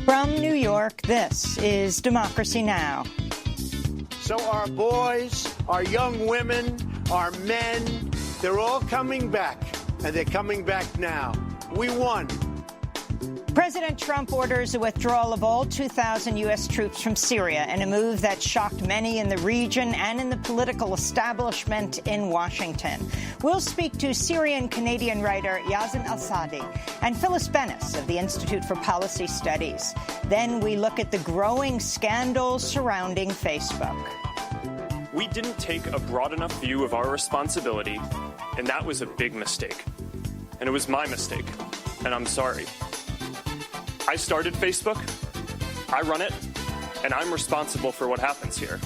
From New York, this is Democracy Now! So our boys, our young women, our men, they're all coming back, and they're coming back now. We won. President Trump orders a withdrawal of all 2,000 U.S. troops from Syria in a move that shocked many in the region and in the political establishment in Washington. We'll speak to Syrian-Canadian writer Yazan Al-Sadi and Phyllis Bennis of the Institute for Policy Studies. Then we look at the growing scandals surrounding Facebook. We didn't take a broad enough view of our responsibility, and that was a big mistake. And it was my mistake, and I'm sorry. I started Facebook, I run it, and I'm responsible for what happens here.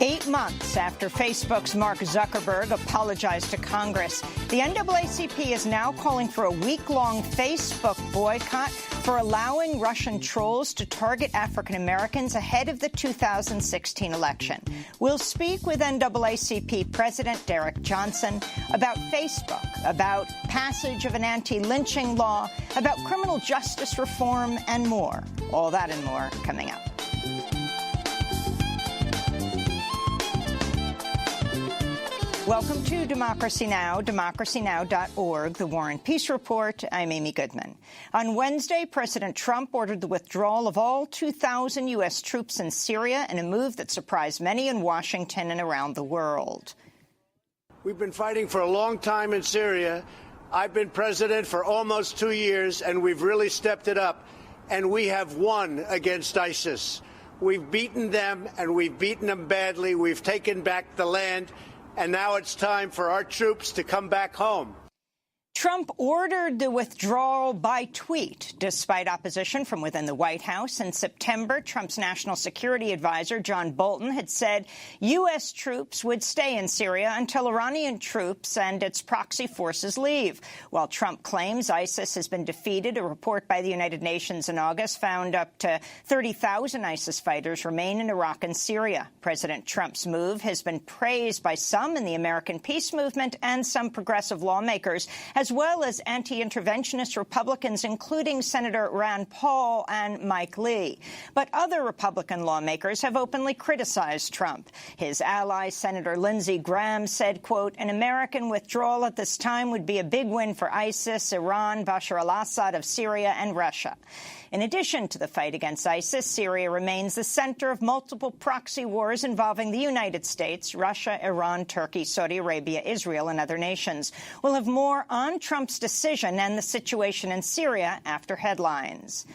8 months after Facebook's Mark Zuckerberg apologized to Congress, the NAACP is now calling for a week-long Facebook boycott for allowing Russian trolls to target African Americans ahead of the 2016 election. We'll speak with NAACP President Derek Johnson about Facebook, about passage of an anti-lynching law, about criminal justice reform, and more. All that and more coming up. Welcome to Democracy Now!, democracynow.org, the War and Peace Report. I'm Amy Goodman. On Wednesday, President Trump ordered the withdrawal of all 2,000 U.S. troops in Syria in a move that surprised many in Washington and around the world. We've been fighting for a long time in Syria. I've been president for almost 2 years, and we've really stepped it up. And we have won against ISIS. We've beaten them, and we've beaten them badly. We've taken back the land. And now it's time for our troops to come back home. Trump ordered the withdrawal by tweet, despite opposition from within the White House. In September, Trump's national security advisor, John Bolton, had said U.S. troops would stay in Syria until Iranian troops and its proxy forces leave. While Trump claims ISIS has been defeated, a report by the United Nations in August found up to 30,000 ISIS fighters remain in Iraq and Syria. President Trump's move has been praised by some in the American peace movement and some progressive lawmakers, as well as anti-interventionist Republicans, including Senator Rand Paul and Mike Lee. But other Republican lawmakers have openly criticized Trump. His ally, Senator Lindsey Graham, said, quote, an American withdrawal at this time would be a big win for ISIS, Iran, Bashar al-Assad of Syria, and Russia. In addition to the fight against ISIS, Syria remains the center of multiple proxy wars involving the United States, Russia, Iran, Turkey, Saudi Arabia, Israel, and other nations. We'll have more on Trump's decision and the situation in Syria after headlines.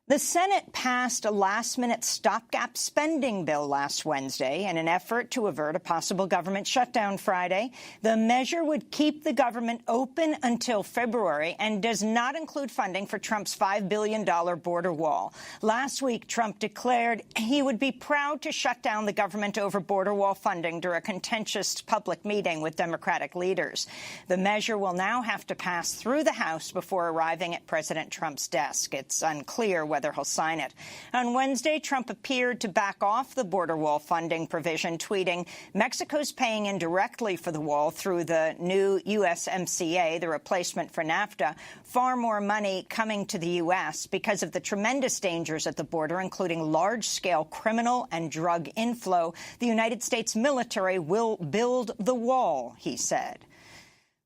The Senate passed a last-minute stopgap spending bill last Wednesday in an effort to avert a possible government shutdown Friday. The measure would keep the government open until February and does not include funding for Trump's $5 billion border wall. Last week, Trump declared he would be proud to shut down the government over border wall funding during a contentious public meeting with Democratic leaders. The measure will now have to pass through the House before arriving at President Trump's desk. It's unclear whether he'll sign it. On Wednesday, Trump appeared to back off the border wall funding provision, tweeting, Mexico's paying indirectly for the wall through the new USMCA, the replacement for NAFTA, far more money coming to the U.S. because of the tremendous dangers at the border, including large-scale criminal and drug inflow. The United States military will build the wall, he said.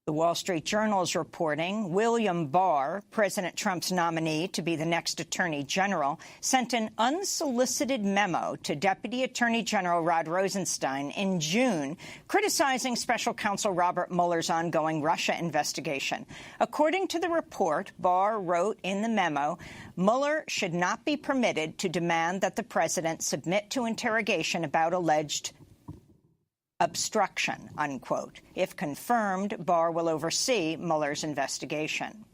The Wall Street Journal is reporting William Barr, President Trump's nominee to be the next Attorney General, sent an unsolicited memo to Deputy Attorney General Rod Rosenstein in June, criticizing Special Counsel Robert Mueller's ongoing Russia investigation. According to the report, Barr wrote in the memo, Mueller should not be permitted to demand that the president submit to interrogation about alleged obstruction, unquote. If confirmed, Barr will oversee Mueller's investigation.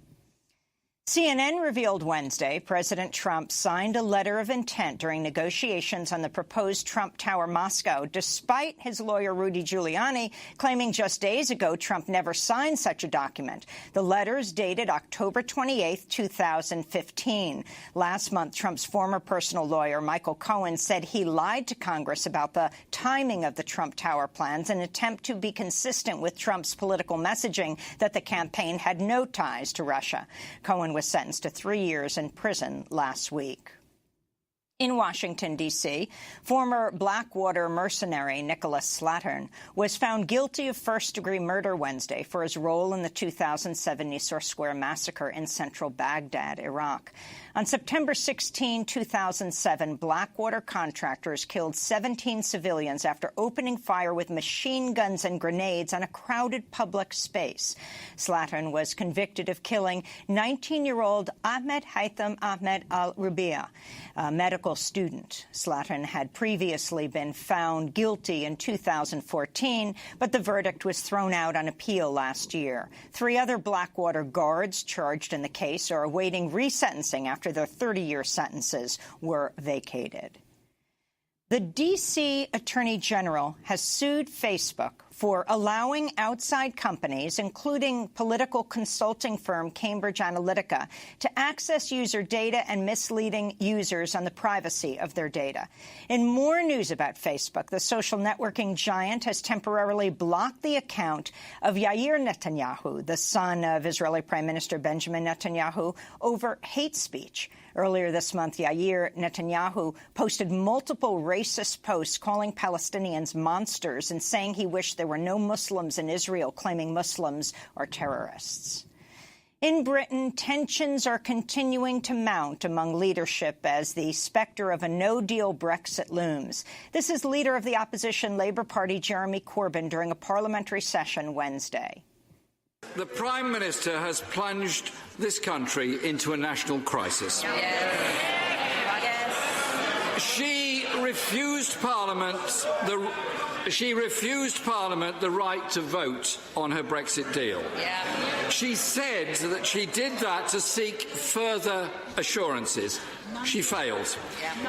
CNN revealed Wednesday President Trump signed a letter of intent during negotiations on the proposed Trump Tower Moscow, despite his lawyer Rudy Giuliani claiming just days ago Trump never signed such a document. The letter is dated October 28, 2015. Last month, Trump's former personal lawyer, Michael Cohen, said he lied to Congress about the timing of the Trump Tower plans in an attempt to be consistent with Trump's political messaging that the campaign had no ties to Russia. Cohen Slattern was sentenced to 3 years in prison last week. In Washington, D.C., former Blackwater mercenary Nicholas Slattern was found guilty of first-degree murder Wednesday for his role in the 2007 Nisour Square massacre in central Baghdad, Iraq. On September 16, 2007, Blackwater contractors killed 17 civilians after opening fire with machine guns and grenades on a crowded public space. Slattern was convicted of killing 19-year-old Ahmed Haytham Ahmed al-Rubiya, a medical student. Slattern had previously been found guilty in 2014, but the verdict was thrown out on appeal last year. 3 other Blackwater guards charged in the case are awaiting resentencing after their 30-year sentences were vacated. The D.C. Attorney General has sued Facebook for allowing outside companies, including political consulting firm Cambridge Analytica, to access user data and misleading users on the privacy of their data. In more news about Facebook, the social networking giant has temporarily blocked the account of Yair Netanyahu, the son of Israeli Prime Minister Benjamin Netanyahu, over hate speech. Earlier this month, Yair Netanyahu posted multiple racist posts calling Palestinians monsters and saying he wished there were no Muslims in Israel, claiming Muslims are terrorists. In Britain, tensions are continuing to mount among leadership as the spectre of a no-deal Brexit looms. This is leader of the opposition Labour Party, Jeremy Corbyn, during a parliamentary session Wednesday. The Prime Minister has plunged this country into a national crisis. She refused Parliament the right to vote on her Brexit deal. She said that she did that to seek further assurances. She failed.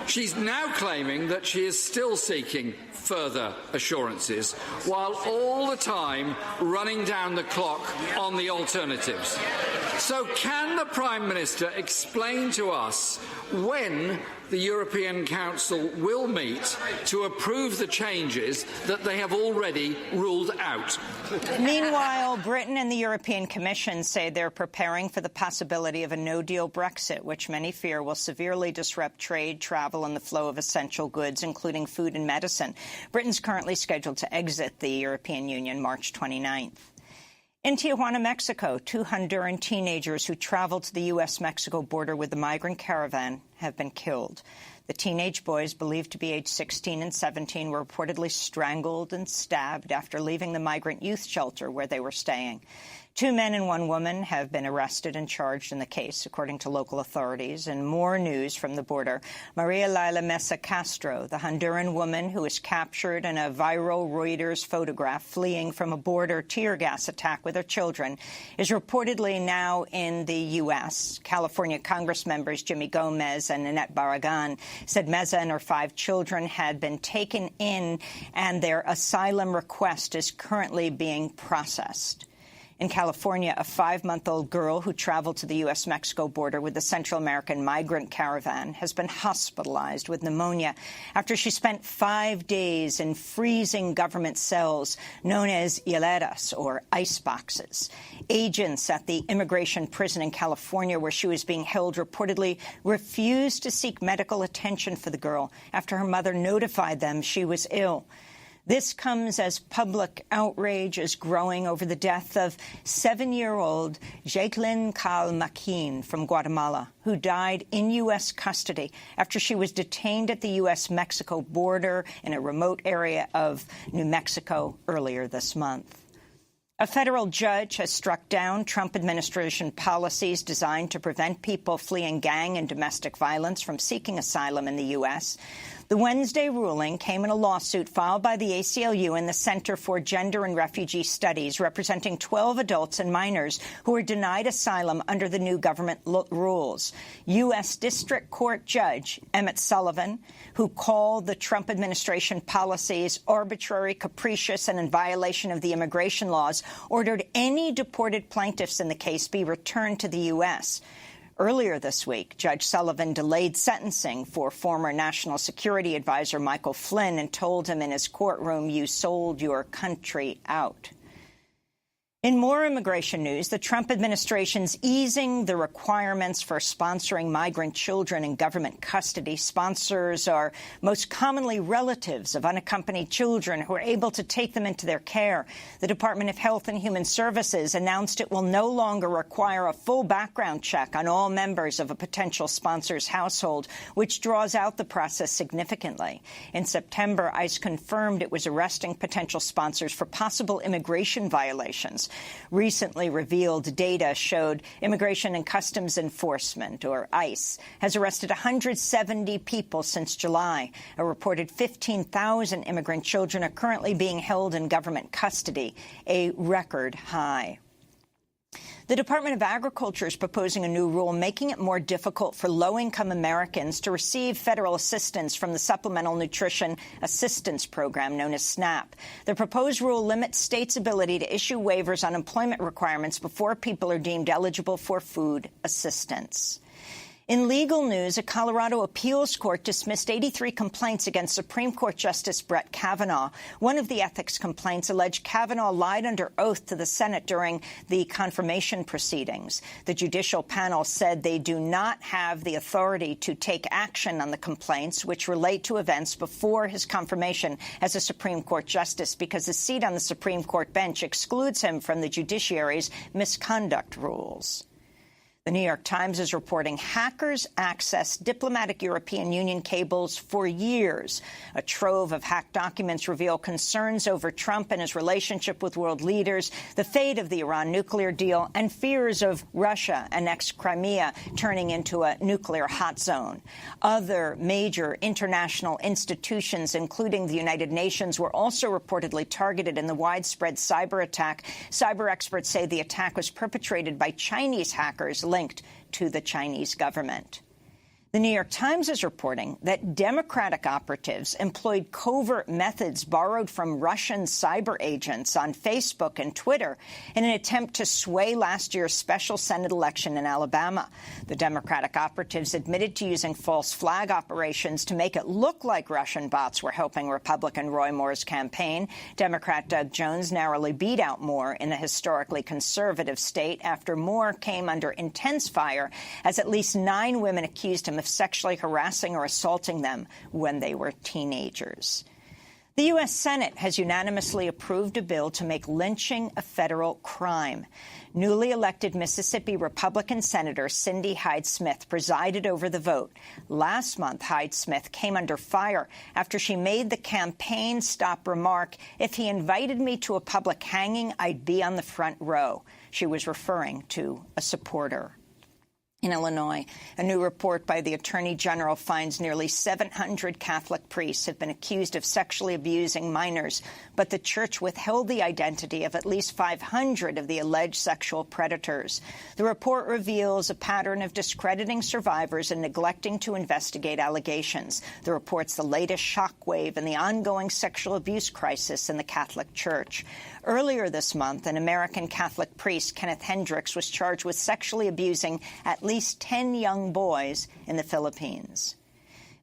She's now claiming that she is still seeking further assurances, while all the time running down the clock on the alternatives. So can the Prime Minister explain to us when the European Council will meet to approve the changes that they have already ruled out? Meanwhile, Britain and the European Commission say they're preparing for the possibility of a no-deal Brexit, which many fear will severely disrupt trade, travel, and the flow of essential goods, including food and medicine. Britain's currently scheduled to exit the European Union March 29th. In Tijuana, Mexico, 2 Honduran teenagers who traveled to the U.S.-Mexico border with the migrant caravan have been killed. The teenage boys, believed to be aged 16 and 17, were reportedly strangled and stabbed after leaving the migrant youth shelter where they were staying. 2 men and 1 woman have been arrested and charged in the case, according to local authorities. And more news from the border. Maria Laila Mesa Castro, the Honduran woman who was captured in a viral Reuters photograph fleeing from a border tear gas attack with her children, is reportedly now in the U.S. California Congress members Jimmy Gomez and Annette Barragan said Mesa and her 5 children had been taken in and their asylum request is currently being processed. In California, a 5-month-old girl who traveled to the U.S.-Mexico border with the Central American migrant caravan has been hospitalized with pneumonia after she spent 5 days in freezing government cells known as hieleras, or ice boxes. Agents at the immigration prison in California where she was being held reportedly refused to seek medical attention for the girl after her mother notified them she was ill. This comes as public outrage is growing over the death of 7-year-old Jacqueline Calmaquin from Guatemala, who died in U.S. custody after she was detained at the U.S.-Mexico border in a remote area of New Mexico earlier this month. A federal judge has struck down Trump administration policies designed to prevent people fleeing gang and domestic violence from seeking asylum in the U.S. The Wednesday ruling came in a lawsuit filed by the ACLU and the Center for Gender and Refugee Studies, representing 12 adults and minors who were denied asylum under the new government rules. U.S. District Court Judge Emmett Sullivan, who called the Trump administration policies arbitrary, capricious, and in violation of the immigration laws, ordered any deported plaintiffs in the case be returned to the U.S. Earlier this week, Judge Sullivan delayed sentencing for former National Security Advisor Michael Flynn and told him in his courtroom, "You sold your country out." In more immigration news, the Trump administration's easing the requirements for sponsoring migrant children in government custody. Sponsors are most commonly relatives of unaccompanied children who are able to take them into their care. The Department of Health and Human Services announced it will no longer require a full background check on all members of a potential sponsor's household, which draws out the process significantly. In September, ICE confirmed it was arresting potential sponsors for possible immigration violations. Recently revealed data showed Immigration and Customs Enforcement, or ICE, has arrested 170 people since July. A reported 15,000 immigrant children are currently being held in government custody, a record high. The Department of Agriculture is proposing a new rule making it more difficult for low-income Americans to receive federal assistance from the Supplemental Nutrition Assistance Program, known as SNAP. The proposed rule limits states' ability to issue waivers on employment requirements before people are deemed eligible for food assistance. In legal news, a Colorado appeals court dismissed 83 complaints against Supreme Court Justice Brett Kavanaugh. One of the ethics complaints alleged Kavanaugh lied under oath to the Senate during the confirmation proceedings. The judicial panel said they do not have the authority to take action on the complaints, which relate to events before his confirmation as a Supreme Court justice, because his seat on the Supreme Court bench excludes him from the judiciary's misconduct rules. The New York Times is reporting hackers accessed diplomatic European Union cables for years. A trove of hacked documents reveal concerns over Trump and his relationship with world leaders, the fate of the Iran nuclear deal, and fears of Russia annexed Crimea turning into a nuclear hot zone. Other major international institutions, including the United Nations, were also reportedly targeted in the widespread cyber attack. Cyber experts say the attack was perpetrated by Chinese hackers linked to the Chinese government. The New York Times is reporting that Democratic operatives employed covert methods borrowed from Russian cyber agents on Facebook and Twitter in an attempt to sway last year's special Senate election in Alabama. The Democratic operatives admitted to using false flag operations to make it look like Russian bots were helping Republican Roy Moore's campaign. Democrat Doug Jones narrowly beat out Moore in a historically conservative state after Moore came under intense fire as at least 9 women accused him of sexually harassing or assaulting them when they were teenagers. The U.S. Senate has unanimously approved a bill to make lynching a federal crime. Newly elected Mississippi Republican Senator Cindy Hyde-Smith presided over the vote. Last month, Hyde-Smith came under fire after she made the campaign-stop remark, "If he invited me to a public hanging, I'd be on the front row." She was referring to a supporter. In Illinois, a new report by the Attorney General finds nearly 700 Catholic priests have been accused of sexually abusing minors, but the church withheld the identity of at least 500 of the alleged sexual predators. The report reveals a pattern of discrediting survivors and neglecting to investigate allegations. The report's the latest shockwave in the ongoing sexual abuse crisis in the Catholic Church. Earlier this month, an American Catholic priest, Kenneth Hendricks, was charged with sexually abusing at least 10 young boys in the Philippines.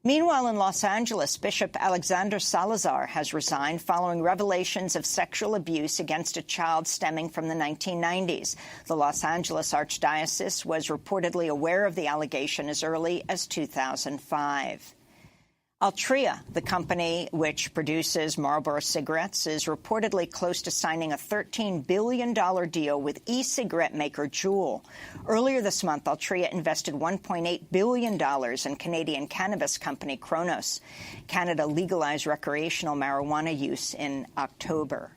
Meanwhile, in Los Angeles, Bishop Alexander Salazar has resigned following revelations of sexual abuse against a child stemming from the 1990s. The Los Angeles Archdiocese was reportedly aware of the allegation as early as 2005. Altria, the company which produces Marlboro cigarettes, is reportedly close to signing a $13 billion deal with e-cigarette maker Juul. Earlier this month, Altria invested $1.8 billion in Canadian cannabis company Cronos. Canada legalized recreational marijuana use in October.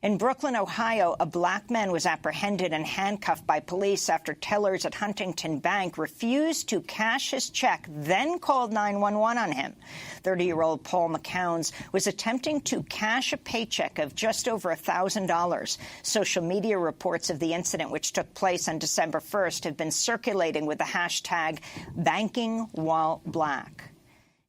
In Brooklyn, Ohio, a black man was apprehended and handcuffed by police after tellers at Huntington Bank refused to cash his check, then called 911 on him. 30-year-old Paul McCown's was attempting to cash a paycheck of just over $1,000. Social media reports of the incident, which took place on December 1st, have been circulating with the hashtag #BankingWhileBlack.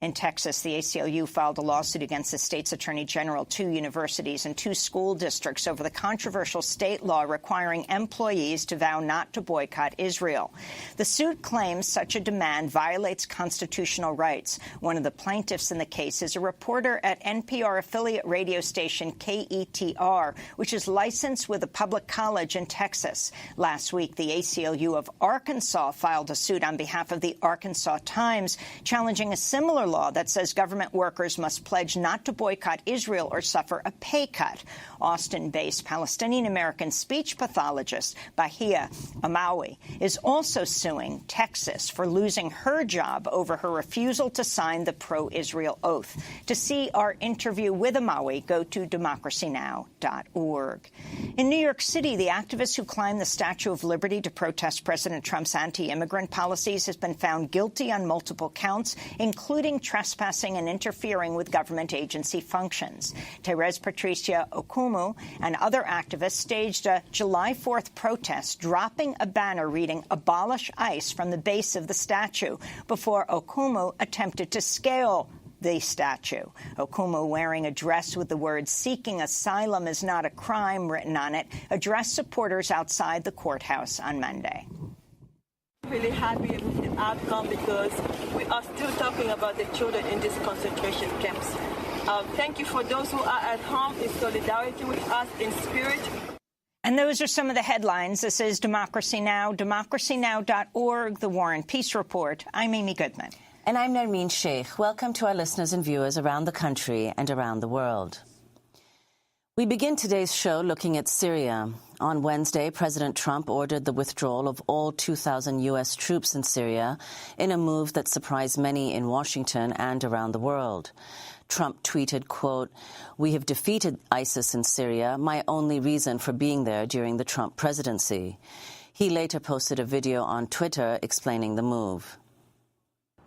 In Texas, the ACLU filed a lawsuit against the state's attorney general, 2 universities, and 2 school districts over the controversial state law requiring employees to vow not to boycott Israel. The suit claims such a demand violates constitutional rights. One of the plaintiffs in the case is a reporter at NPR affiliate radio station KETR, which is licensed with a public college in Texas. Last week, the ACLU of Arkansas filed a suit on behalf of the Arkansas Times, challenging a similar law that says government workers must pledge not to boycott Israel or suffer a pay cut. Austin-based Palestinian-American speech pathologist Bahia Amawi is also suing Texas for losing her job over her refusal to sign the pro-Israel oath. To see our interview with Amawi, go to democracynow.org. In New York City, the activist who climbed the Statue of Liberty to protest President Trump's anti-immigrant policies has been found guilty on multiple counts, including trespassing and interfering with government agency functions. Terez Patricia Okumu and other activists staged a July 4th protest, dropping a banner reading "Abolish ICE" from the base of the statue before Okumu attempted to scale the statue. Okumu, wearing a dress with the words "Seeking asylum is not a crime" written on it, addressed supporters outside the courthouse on Monday. Really happy with the outcome because we are still talking about the children in these concentration camps. Thank you for those who are at home in solidarity with us in spirit. And those are some of the headlines. This is Democracy Now!, democracynow.org, The War and Peace Report. I'm Amy Goodman. And I'm Nermeen Sheikh. Welcome to our listeners and viewers around the country and around the world. We begin today's show looking at Syria. On Wednesday, President Trump ordered the withdrawal of all 2,000 U.S. troops in Syria in a move that surprised many in Washington and around the world. Trump tweeted, quote, "We have defeated ISIS in Syria, my only reason for being there during the Trump presidency." He later posted a video on Twitter explaining the move.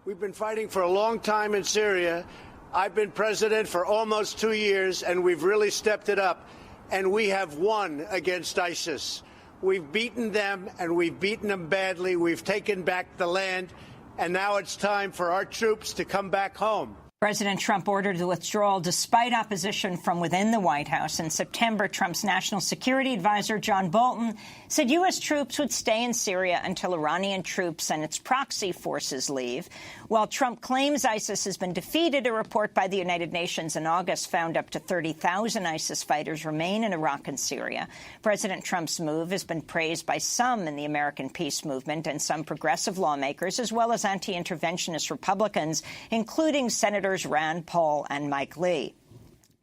We've been fighting for a long time in Syria. I've been president for almost 2 years, and we've really stepped it up. And we have won against ISIS. We've beaten them, and we've beaten them badly. We've taken back the land, and now it's time for our troops to come back home. President Trump ordered the withdrawal despite opposition from within the White House. In September, Trump's national security advisor, John Bolton, said U.S. troops would stay in Syria until Iranian troops and its proxy forces leave. While Trump claims ISIS has been defeated, a report by the United Nations in August found up to 30,000 ISIS fighters remain in Iraq and Syria. President Trump's move has been praised by some in the American peace movement and some progressive lawmakers, as well as anti-interventionist Republicans, including Senator Rand Paul and Mike Lee.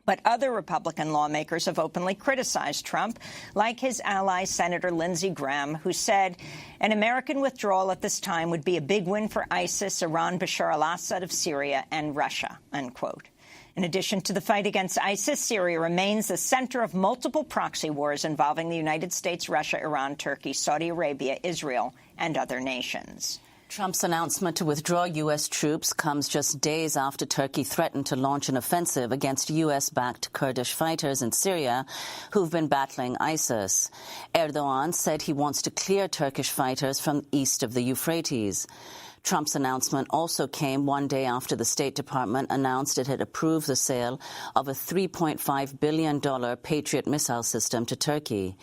But other Republican lawmakers have openly criticized Trump, like his ally, Senator Lindsey Graham, who said an American withdrawal at this time would be a big win for ISIS, Iran, Bashar al-Assad of Syria, and Russia, unquote. In addition to the fight against ISIS, Syria remains the center of multiple proxy wars involving the United States, Russia, Iran, Turkey, Saudi Arabia, Israel, and other nations. Trump's announcement to withdraw U.S. troops comes just days after Turkey threatened to launch an offensive against U.S.-backed Kurdish fighters in Syria who've been battling ISIS. Erdogan said he wants to clear Turkish fighters from east of the Euphrates. Trump's announcement also came one day after the State Department announced it had approved the sale of a $3.5 billion Patriot missile system to Turkey.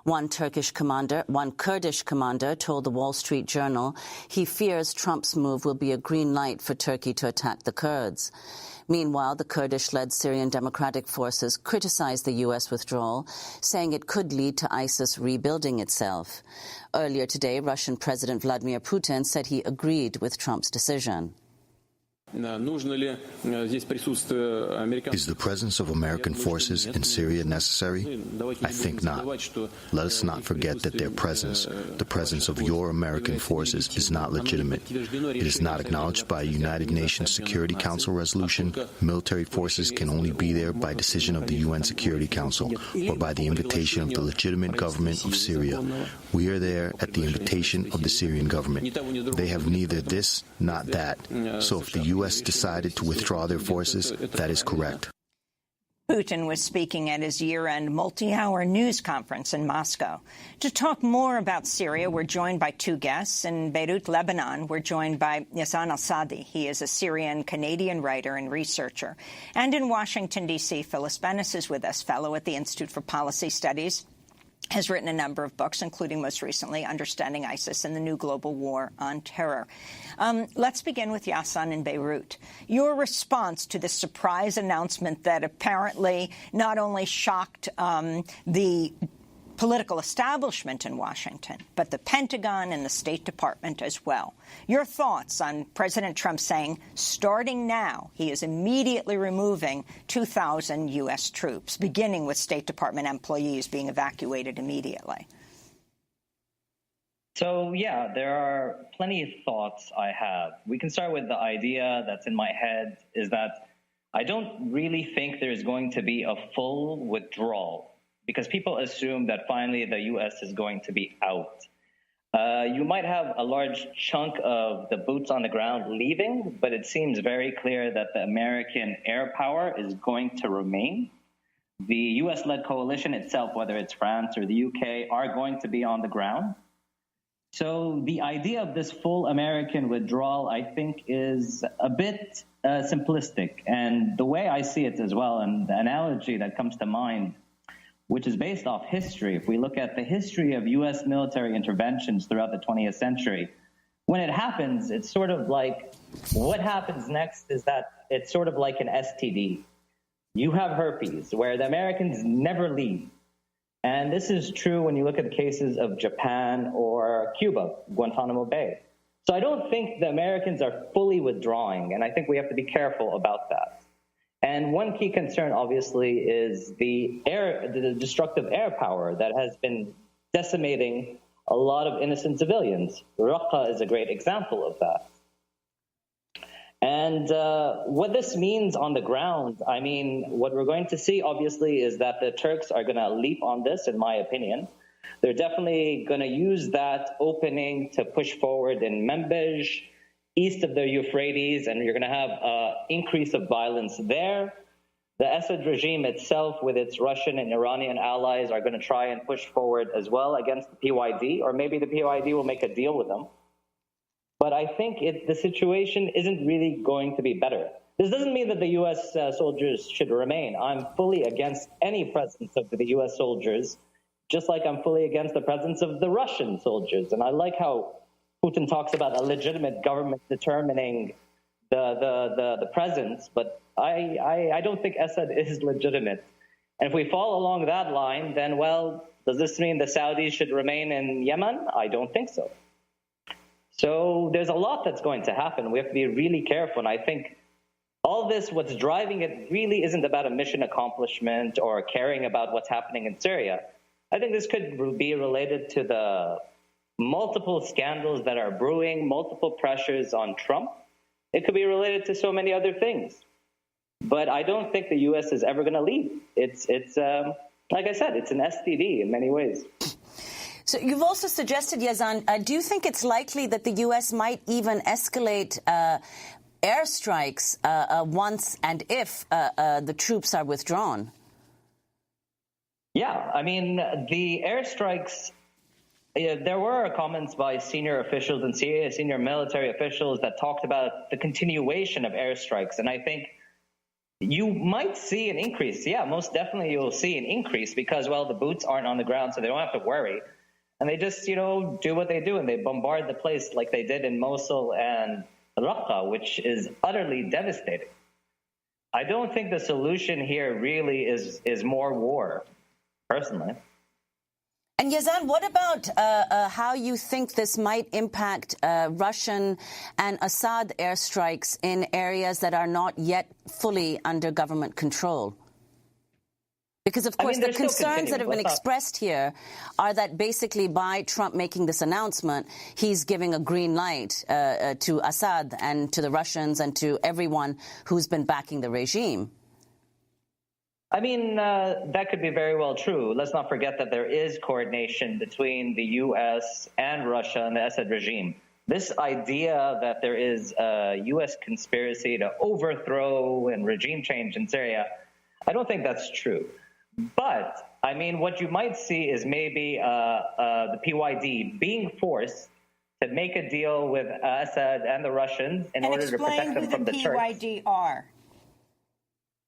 One Kurdish commander told the Wall Street Journal he fears Trump's move will be a green light for Turkey to attack the Kurds. Meanwhile, the Kurdish-led Syrian Democratic Forces criticized the U.S. withdrawal, saying it could lead to ISIS rebuilding itself. Earlier today, Russian President Vladimir Putin said he agreed with Trump's decision. Is the presence of American forces in Syria necessary? I think not. Let us not forget that their presence, the presence of your American forces, is not legitimate. It is not acknowledged by a United Nations Security Council resolution. Military forces can only be there by decision of the UN Security Council or by the invitation of the legitimate government of Syria. We are there at the invitation of the Syrian government. They have neither this, not that. So if the U.S. decided to withdraw their forces, that is correct. Putin was speaking at his year-end multi-hour news conference in Moscow. To talk more about Syria, we're joined by two guests. In Beirut, Lebanon, we're joined by Yazan Al-Sadi. He is a Syrian-Canadian writer and researcher. And in Washington, D.C., Phyllis Bennis is with us, fellow at the Institute for Policy Studies. Has written a number of books, including most recently Understanding ISIS and the New Global War on Terror. Let's begin with Yazan in Beirut. Your response to the surprise announcement that apparently not only shocked the political establishment in Washington, but the Pentagon and the State Department as well. Your thoughts on President Trump saying, starting now, he is immediately removing 2,000 U.S. troops, beginning with State Department employees being evacuated immediately? So, yeah, there are plenty of thoughts I have. We can start with the idea that's in my head is that I don't really think there's going to be a full withdrawal, because people assume that finally the U.S. is going to be out. You might have a large chunk of the boots on the ground leaving, but it seems very clear that the American air power is going to remain. The U.S.-led coalition itself, whether it's France or the U.K., are going to be on the ground. So the idea of this full American withdrawal, I think, is a bit simplistic. And the way I see it as well, and the analogy that comes to mind, which is based off history. If we look at the history of U.S. military interventions throughout the 20th century, when it happens, it's sort of like, what happens next is that it's sort of like an STD. You have herpes, where the Americans never leave. And this is true when you look at the cases of Japan or Cuba, Guantanamo Bay. So I don't think the Americans are fully withdrawing, and I think we have to be careful about that. And one key concern, obviously, is the destructive air power that has been decimating a lot of innocent civilians. Raqqa is a great example of that. And what this means on the ground, I mean, what we're going to see, obviously, is that the Turks are going to leap on this, in my opinion. They're definitely going to use that opening to push forward in Manbij, east of the Euphrates, and you're going to have an increase of violence there. The Assad regime itself, with its Russian and Iranian allies, are going to try and push forward as well against the PYD, or maybe the PYD will make a deal with them. But I think the situation isn't really going to be better. This doesn't mean that the U.S. Soldiers should remain. I'm fully against any presence of the U.S. soldiers, just like I'm fully against the presence of the Russian soldiers. And I like how Putin talks about a legitimate government determining the presence, but I don't think Assad is legitimate. And if we fall along that line, then, well, does this mean the Saudis should remain in Yemen? I don't think so. So there's a lot that's going to happen. We have to be really careful. And I think all this, what's driving it, really isn't about a mission accomplishment or caring about what's happening in Syria. I think this could be related to the multiple scandals that are brewing, multiple pressures on Trump. It could be related to so many other things. But I don't think the U.S. is ever going to leave. It's like I said, it's an STD in many ways. So you've also suggested, Yazan, do you think it's likely that the U.S. might even escalate airstrikes once and if the troops are withdrawn? Yeah, I mean, the airstrikes, there were comments by senior officials in Syria, senior military officials that talked about the continuation of airstrikes. And I think you might see an increase. Yeah, most definitely you'll see an increase because, well, the boots aren't on the ground, so they don't have to worry. And they just, do what they do, and they bombard the place like they did in Mosul and Raqqa, which is utterly devastating. I don't think the solution here really is more war, personally. And Yazan, what about how you think this might impact Russian and Assad airstrikes in areas that are not yet fully under government control? Because, of course, the concerns that have been expressed here are that basically by Trump making this announcement, he's giving a green light to Assad and to the Russians and to everyone who's been backing the regime. I mean, that could be very well true. Let's not forget that there is coordination between the U.S. and Russia and the Assad regime. This idea that there is a U.S. conspiracy to overthrow and regime change in Syria, I don't think that's true. But, I mean, what you might see is maybe the PYD being forced to make a deal with Assad and the Russians in order to protect them from the Turks. And explain who the PYD are.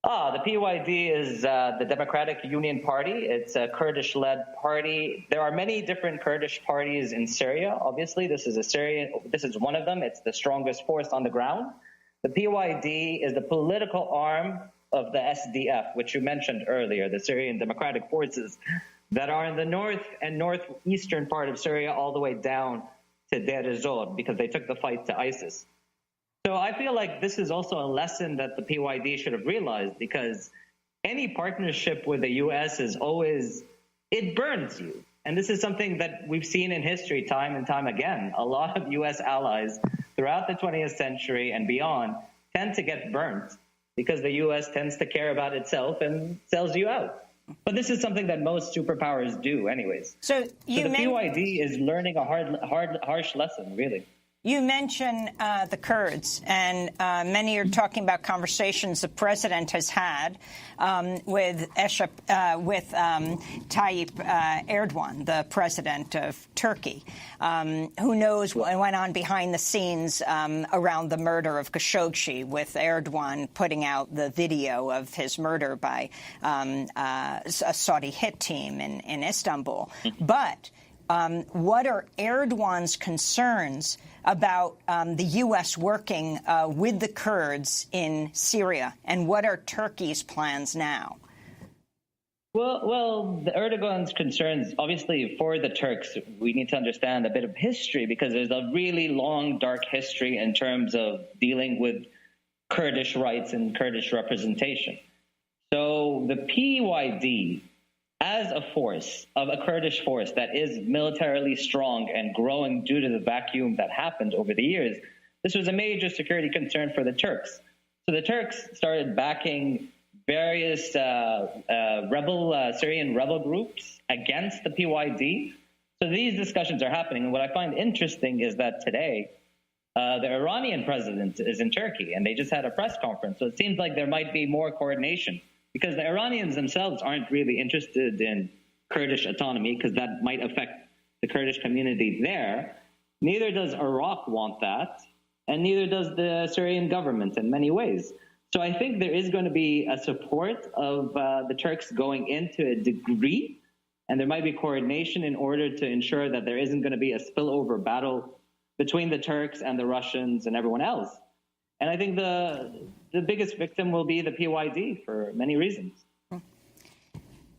The PYD is the Democratic Union Party. It's a Kurdish-led party. There are many different Kurdish parties in Syria. Obviously, this is one of them. It's the strongest force on the ground. The PYD is the political arm of the SDF, which you mentioned earlier, the Syrian Democratic Forces that are in the north and northeastern part of Syria all the way down to Deir ez-Zor, because they took the fight to ISIS. So I feel like this is also a lesson that the PYD should have realized, because any partnership with the U.S. is always, it burns you. And this is something that we've seen in history time and time again. A lot of U.S. allies throughout the 20th century and beyond tend to get burnt because the U.S. tends to care about itself and sells you out. But this is something that most superpowers do anyways. So the PYD is learning a harsh lesson, really. You mention the Kurds, and many are talking about conversations the president has had with Tayyip Erdogan, the president of Turkey. Who knows what went on behind the scenes around the murder of Khashoggi, with Erdogan putting out the video of his murder by a Saudi hit team in Istanbul. But what are Erdogan's concerns about the U.S. working with the Kurds in Syria, and what are Turkey's plans now? Well, the Erdogan's concerns, obviously, for the Turks, we need to understand a bit of history, because there's a really long, dark history in terms of dealing with Kurdish rights and Kurdish representation. So the PYD, as a force, of a Kurdish force that is militarily strong and growing due to the vacuum that happened over the years, this was a major security concern for the Turks. So the Turks started backing various Syrian rebel groups against the PYD. So these discussions are happening. And what I find interesting is that today, the Iranian president is in Turkey, and they just had a press conference. So it seems like there might be more coordination, because the Iranians themselves aren't really interested in Kurdish autonomy, because that might affect the Kurdish community there. Neither does Iraq want that, and neither does the Syrian government in many ways. So I think there is going to be a support of the Turks going into a degree, and there might be coordination in order to ensure that there isn't going to be a spillover battle between the Turks and the Russians and everyone else. And I think the biggest victim will be the PYD for many reasons.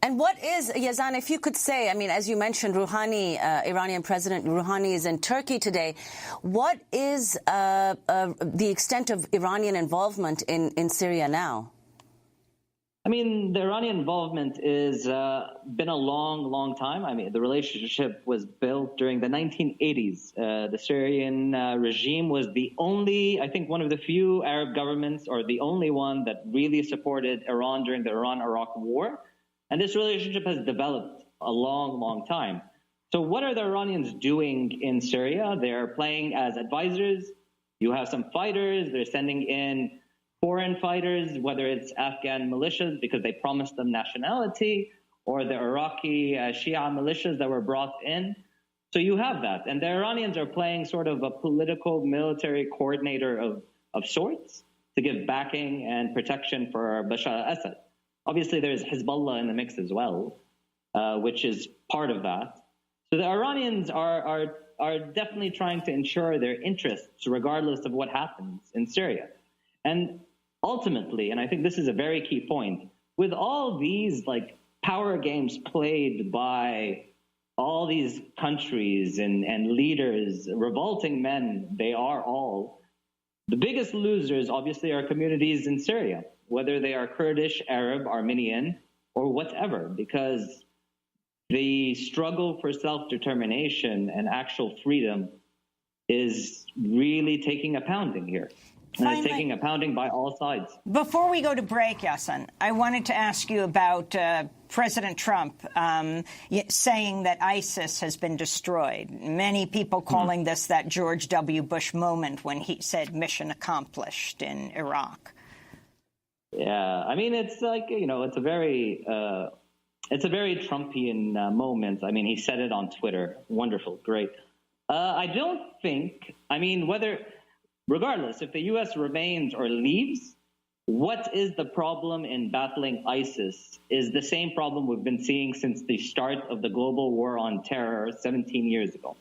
And what is, Yazan, if you could say, I mean, as you mentioned, Rouhani, Iranian President Rouhani is in Turkey today. What is the extent of Iranian involvement in Syria now? I mean, the Iranian involvement is been a long, long time. I mean, the relationship was built during the 1980s. The Syrian regime was the only, I think, one of the few Arab governments, or the only one, that really supported Iran during the Iran-Iraq war. And this relationship has developed a long, long time. So what are the Iranians doing in Syria? They're playing as advisors. You have some fighters. They're sending in foreign fighters, whether it's Afghan militias because they promised them nationality, or the Iraqi Shia militias that were brought in. So you have that. And the Iranians are playing sort of a political military coordinator of sorts to give backing and protection for Bashar al-Assad. Obviously, there's Hezbollah in the mix as well, which is part of that. So the Iranians are definitely trying to ensure their interests regardless of what happens in Syria. And ultimately, and I think this is a very key point, with all these like power games played by all these countries and leaders, revolting men, they are all, the biggest losers obviously are communities in Syria, whether they are Kurdish, Arab, Armenian, or whatever, because the struggle for self-determination and actual freedom is really taking a pounding here. And it's taking a pounding by all sides. Before we go to break, Yasin, I wanted to ask you about President Trump saying that ISIS has been destroyed. Many people calling this that George W. Bush moment when he said mission accomplished in Iraq. Yeah, I mean, it's like, it's a very Trumpian moment. I mean, he said it on Twitter. Wonderful, great. I don't think, regardless, if the U.S. remains or leaves, what is the problem in battling ISIS is the same problem we've been seeing since the start of the global war on terror 17 years ago.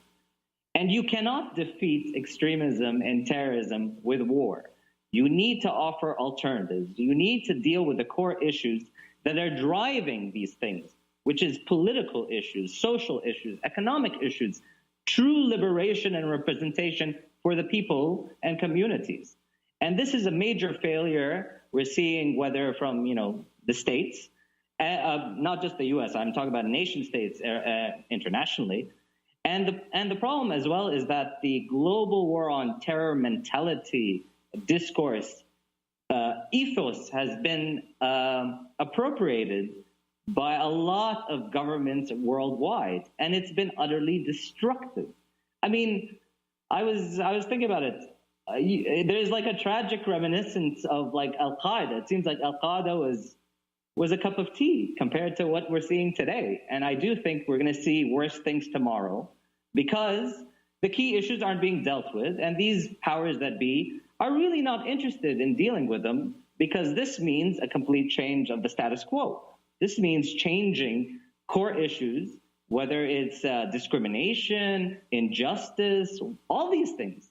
And you cannot defeat extremism and terrorism with war. You need to offer alternatives. You need to deal with the core issues that are driving these things, which is political issues, social issues, economic issues, true liberation and representation for the people and communities. And this is a major failure we're seeing, whether from, the states, not just the U.S., I'm talking about nation states internationally. And the problem as well is that the global war on terror mentality, discourse, ethos has been appropriated by a lot of governments worldwide, and it's been utterly destructive. I mean, I was thinking about it. There's like a tragic reminiscence of like Al-Qaeda. It seems like Al-Qaeda was a cup of tea compared to what we're seeing today. And I do think we're going to see worse things tomorrow because the key issues aren't being dealt with, and these powers that be are really not interested in dealing with them because this means a complete change of the status quo. This means changing core issues, whether it's discrimination, injustice, all these things.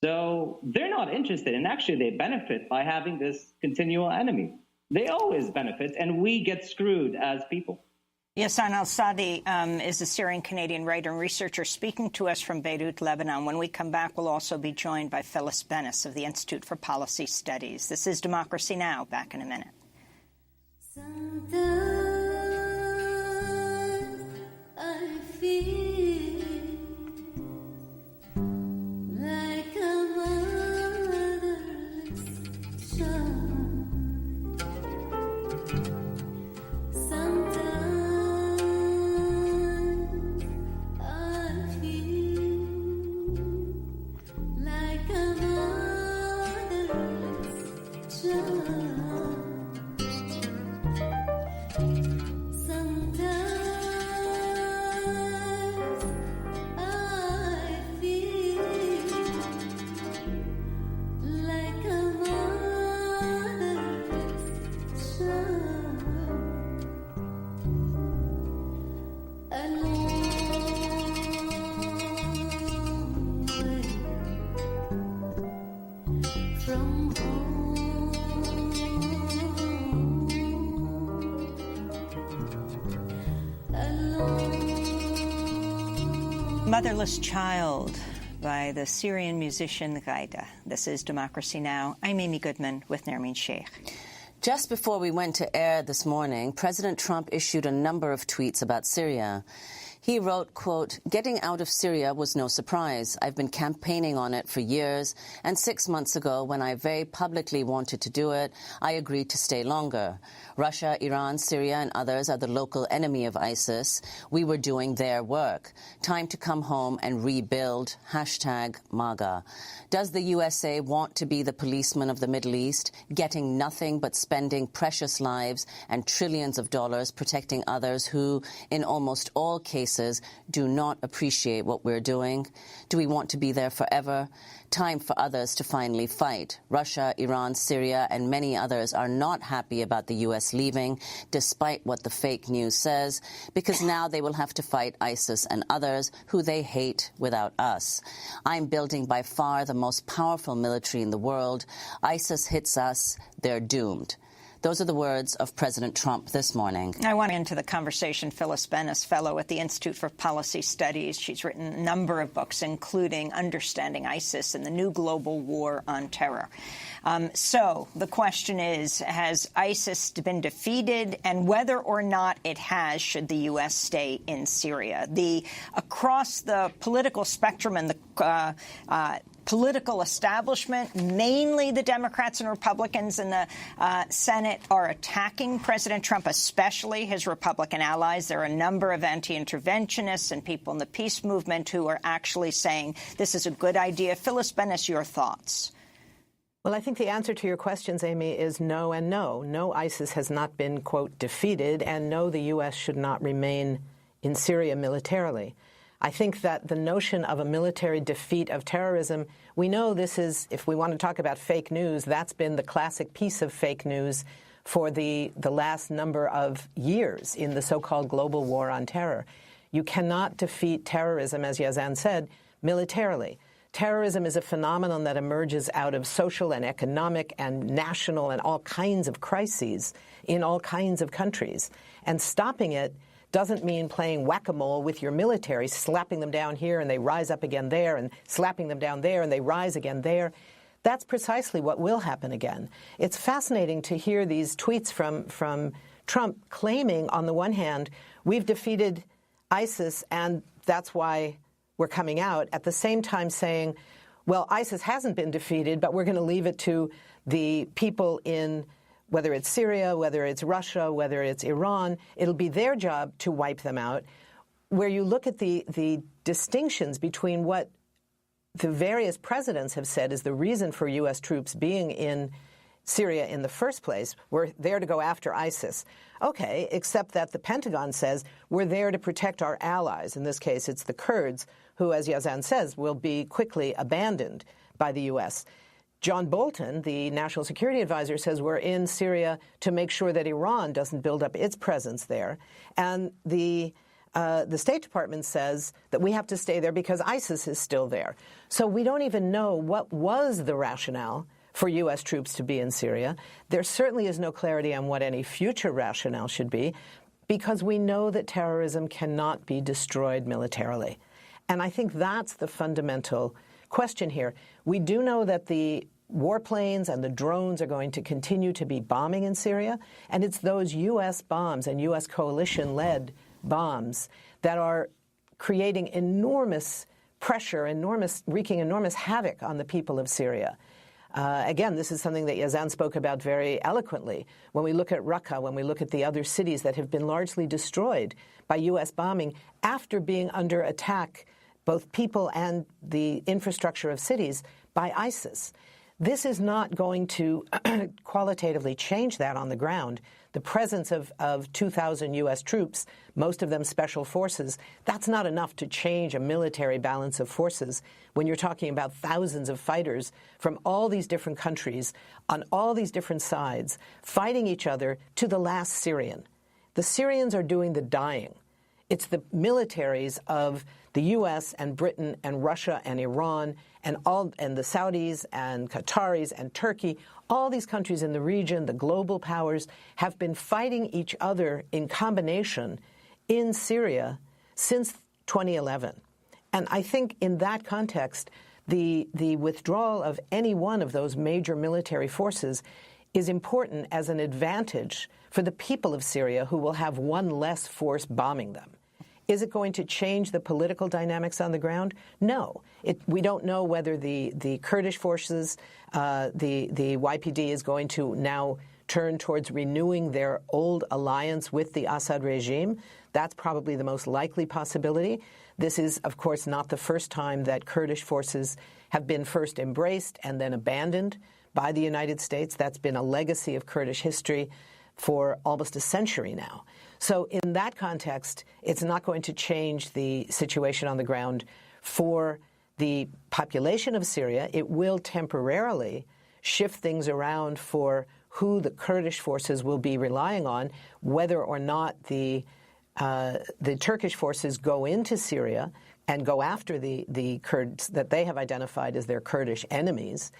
So they're not interested, and actually they benefit by having this continual enemy. They always benefit, and we get screwed as people. Yassan al-Sadi is a Syrian-Canadian writer and researcher speaking to us from Beirut, Lebanon. When we come back, we'll also be joined by Phyllis Bennis of the Institute for Policy Studies. This is Democracy Now! Back in a minute. Sometimes I feel like a motherless child. Sometimes I feel like a motherless child. Motherless Child by the Syrian musician Ghaida. This is Democracy Now! I'm Amy Goodman with Nermeen Sheikh. Just before we went to air this morning, President Trump issued a number of tweets about Syria. He wrote, quote, "Getting out of Syria was no surprise. I've been campaigning on it for years, and 6 months ago, when I very publicly wanted to do it, I agreed to stay longer. Russia, Iran, Syria, and others are the local enemy of ISIS. We were doing their work. Time to come home and rebuild. #MAGA. Does the USA want to be the policeman of the Middle East, getting nothing but spending precious lives and trillions of dollars protecting others who, in almost all cases, do not appreciate what we're doing? Do we want to be there forever? Time for others to finally fight. Russia, Iran, Syria, and many others are not happy about the U.S. leaving, despite what the fake news says, because now they will have to fight ISIS and others who they hate without us. I'm building by far the most powerful military in the world. ISIS hits us, they're doomed." Those are the words of President Trump this morning. I want into the conversation Phyllis Bennis, fellow at the Institute for Policy Studies. She's written a number of books, including Understanding ISIS and the New Global War on Terror. So the question is, has ISIS been defeated? And whether or not it has, should the U.S. stay in Syria? Across the political spectrum and the political establishment, mainly the Democrats and Republicans in the Senate, are attacking President Trump, especially his Republican allies. There are a number of anti-interventionists and people in the peace movement who are actually saying this is a good idea. Phyllis Bennis, your thoughts? Well, I think the answer to your questions, Amy, is no and no. No, ISIS has not been, quote, defeated, and no, the U.S. should not remain in Syria militarily. I think that the notion of a military defeat of terrorism, we know this is, if we want to talk about fake news, that's been the classic piece of fake news for the last number of years in the so-called global war on terror. You cannot defeat terrorism, as Yazan said, militarily. Terrorism is a phenomenon that emerges out of social and economic and national and all kinds of crises in all kinds of countries. And stopping it doesn't mean playing whack-a-mole with your military, slapping them down here and they rise up again there, and slapping them down there and they rise again there. That's precisely what will happen again. It's fascinating to hear these tweets from Trump claiming, on the one hand, we've defeated ISIS and that's why we're coming out, at the same time saying, well, ISIS hasn't been defeated, but we're going to leave it to the people in, whether it's Syria, whether it's Russia, whether it's Iran, it'll be their job to wipe them out. Where you look at the distinctions between what the various presidents have said is the reason for U.S. troops being in Syria in the first place, we're there to go after ISIS. Okay, except that the Pentagon says we're there to protect our allies. In this case, it's the Kurds, who, as Yazan says, will be quickly abandoned by the U.S. John Bolton, the National Security Advisor, says we're in Syria to make sure that Iran doesn't build up its presence there. And the State Department says that we have to stay there because ISIS is still there. So we don't even know what was the rationale for U.S. troops to be in Syria. There certainly is no clarity on what any future rationale should be, because we know that terrorism cannot be destroyed militarily. And I think that's the fundamental question here. We do know that the warplanes and the drones are going to continue to be bombing in Syria, and it's those U.S. bombs and U.S. coalition-led bombs that are creating enormous pressure, wreaking enormous havoc on the people of Syria. Again, this is something that Yazan spoke about very eloquently. When we look at Raqqa, when we look at the other cities that have been largely destroyed by U.S. bombing after being under attack, both people and the infrastructure of cities, by ISIS. This is not going to qualitatively change that on the ground. The presence of 2,000 U.S. troops, most of them special forces, that's not enough to change a military balance of forces when you're talking about thousands of fighters from all these different countries on all these different sides fighting each other to the last Syrian. The Syrians are doing the dying. It's the militaries of the U.S. and Britain and Russia and Iran and the Saudis and Qataris and Turkey, all these countries in the region, the global powers, have been fighting each other in combination in Syria since 2011. And I think in that context, the withdrawal of any one of those major military forces is important as an advantage for the people of Syria, who will have one less force bombing them. Is it going to change the political dynamics on the ground? No. We don't know whether the Kurdish forces, the YPD, is going to now turn towards renewing their old alliance with the Assad regime. That's probably the most likely possibility. This is, of course, not the first time that Kurdish forces have been first embraced and then abandoned by the United States. That's been a legacy of Kurdish history for almost a century now. So in that context, it's not going to change the situation on the ground for the population of Syria. It will temporarily shift things around for who the Kurdish forces will be relying on, whether or not the Turkish forces go into Syria and go after the Kurds that they have identified as their Kurdish enemies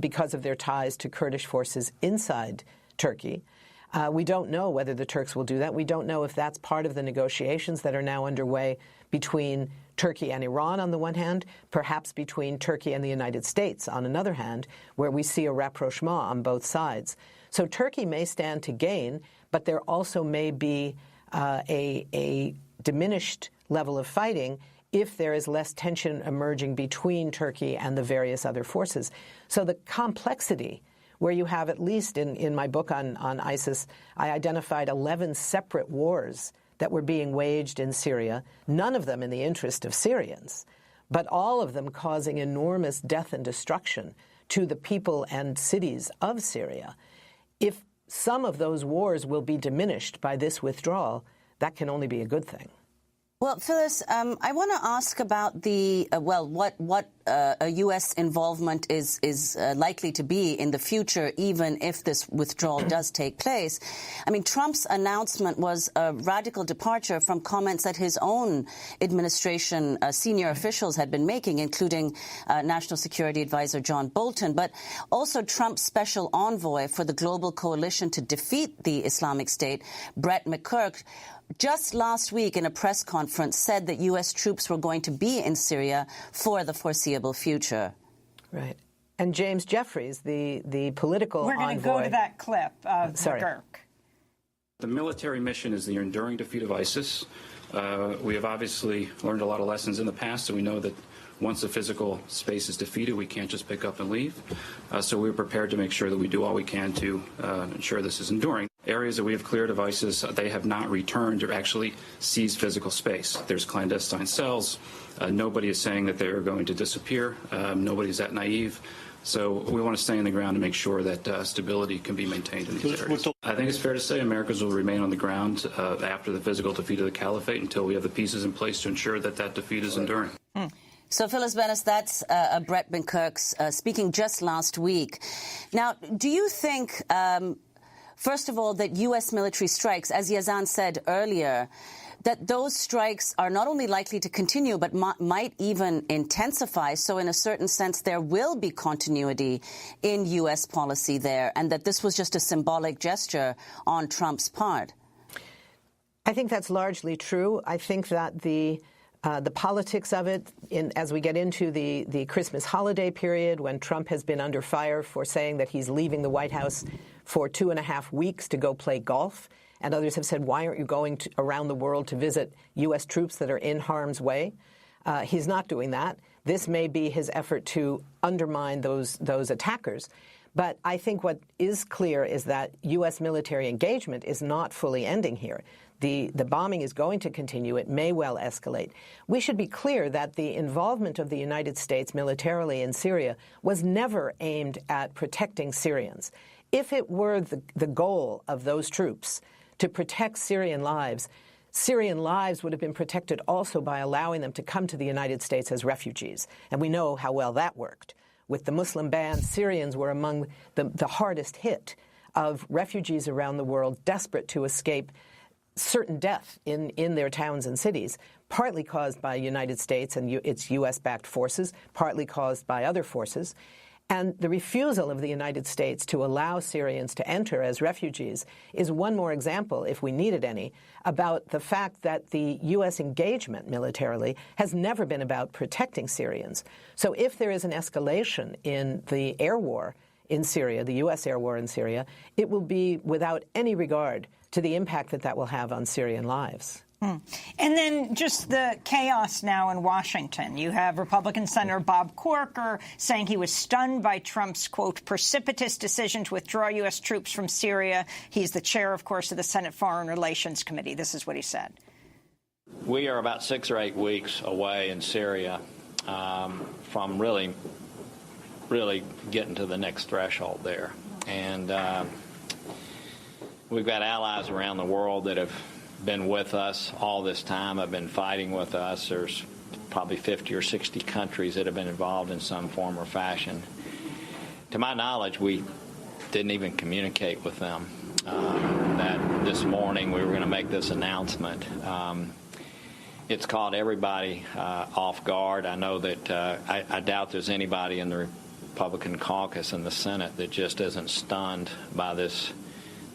because of their ties to Kurdish forces inside Turkey. We don't know whether the Turks will do that. We don't know if that's part of the negotiations that are now underway between Turkey and Iran on the one hand, perhaps between Turkey and the United States on another hand, where we see a rapprochement on both sides. So Turkey may stand to gain, but there also may be a diminished level of fighting if there is less tension emerging between Turkey and the various other forces. So the complexity, where you have, at least in my book on ISIS, I identified 11 separate wars that were being waged in Syria, none of them in the interest of Syrians, but all of them causing enormous death and destruction to the people and cities of Syria. If some of those wars will be diminished by this withdrawal, that can only be a good thing. Well, Phyllis, I want to ask about the what a U.S. involvement is likely to be in the future, even if this withdrawal does take place. I mean, Trump's announcement was a radical departure from comments that his own administration senior officials had been making, including National Security Advisor John Bolton, but also Trump's special envoy for the Global Coalition to Defeat the Islamic State, Brett McCurk, just last week in a press conference said that U.S. troops were going to be in Syria for the foreseeable future. Right. And James Jeffries, the political envoy... We're going to go to that clip of McGurk. The military mission is the enduring defeat of ISIS. We have obviously learned a lot of lessons in the past, so we know that once the physical space is defeated, we can't just pick up and leave. So we're prepared to make sure that we do all we can to ensure this is enduring. Areas that we have cleared of ISIS, they have not returned or actually seized physical space. There's clandestine cells. Nobody is saying that they are going to disappear. Nobody's that naive. So we want to stay on the ground to make sure that stability can be maintained in these areas. I think it's fair to say Americans will remain on the ground after the physical defeat of the caliphate until we have the pieces in place to ensure that that defeat is enduring. So, Phyllis Bennis, that's Brett McCurk's speaking just last week. Now, do you think, first of all, that U.S. military strikes, as Yazan said earlier, that those strikes are not only likely to continue but might even intensify, so in a certain sense there will be continuity in U.S. policy there, and that this was just a symbolic gesture on Trump's part? I think that's largely true. I think that the politics of it, as we get into the Christmas holiday period, when Trump has been under fire for saying that he's leaving the White House for 2.5 weeks to go play golf, and others have said, why aren't you going around the world to visit U.S. troops that are in harm's way? He's not doing that. This may be his effort to undermine those attackers. But I think what is clear is that U.S. military engagement is not fully ending here. The bombing is going to continue. It may well escalate. We should be clear that the involvement of the United States militarily in Syria was never aimed at protecting Syrians. If it were the goal of those troops to protect Syrian lives would have been protected also by allowing them to come to the United States as refugees. And we know how well that worked. With the Muslim ban, Syrians were among the hardest hit of refugees around the world, desperate to escape certain death in their towns and cities, partly caused by United States and its U.S.-backed forces, partly caused by other forces. And the refusal of the United States to allow Syrians to enter as refugees is one more example, if we needed any, about the fact that the U.S. engagement militarily has never been about protecting Syrians. So if there is an escalation in the air war in Syria, the U.S. air war in Syria, it will be without any regard to the impact that will have on Syrian lives. And then just the chaos now in Washington. You have Republican Senator Bob Corker saying he was stunned by Trump's, quote, precipitous decision to withdraw U.S. troops from Syria. He's the chair, of course, of the Senate Foreign Relations Committee. This is what he said. We are about 6 or 8 weeks away in Syria from really getting to the next threshold there. And we've got allies around the world that have been with us all this time, have been fighting with us. There's probably 50 or 60 countries that have been involved in some form or fashion. To my knowledge, we didn't even communicate with them that this morning we were going to make this announcement. It's caught everybody off guard. I know that I doubt there's anybody in the Republican caucus in the Senate that just isn't stunned by this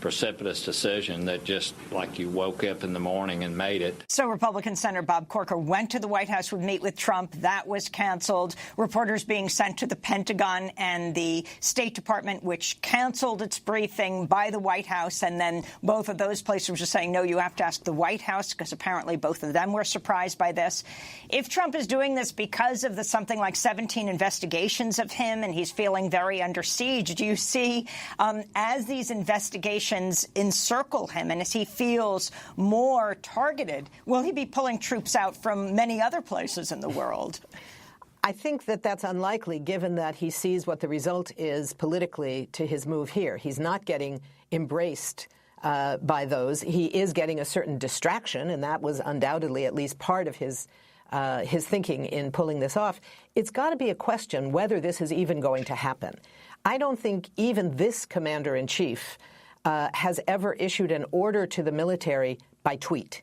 precipitous decision that just like you woke up in the morning and made it. So Republican Senator Bob Corker went to the White House to meet with Trump. That was canceled. Reporters being sent to the Pentagon and the State Department, which canceled its briefing by the White House. And then both of those places were just saying, no, you have to ask the White House, because apparently both of them were surprised by this. If Trump is doing this because of the something like 17 investigations of him and he's feeling very under siege, do you see as these investigations encircle him and as he feels more targeted, will he be pulling troops out from many other places in the world? I think that that's unlikely, given that he sees what the result is politically to his move here. He's not getting embraced by those. He is getting a certain distraction, and that was undoubtedly at least part of his thinking in pulling this off. It's got to be a question whether this is even going to happen. I don't think even this commander-in-chief has ever issued an order to the military by tweet.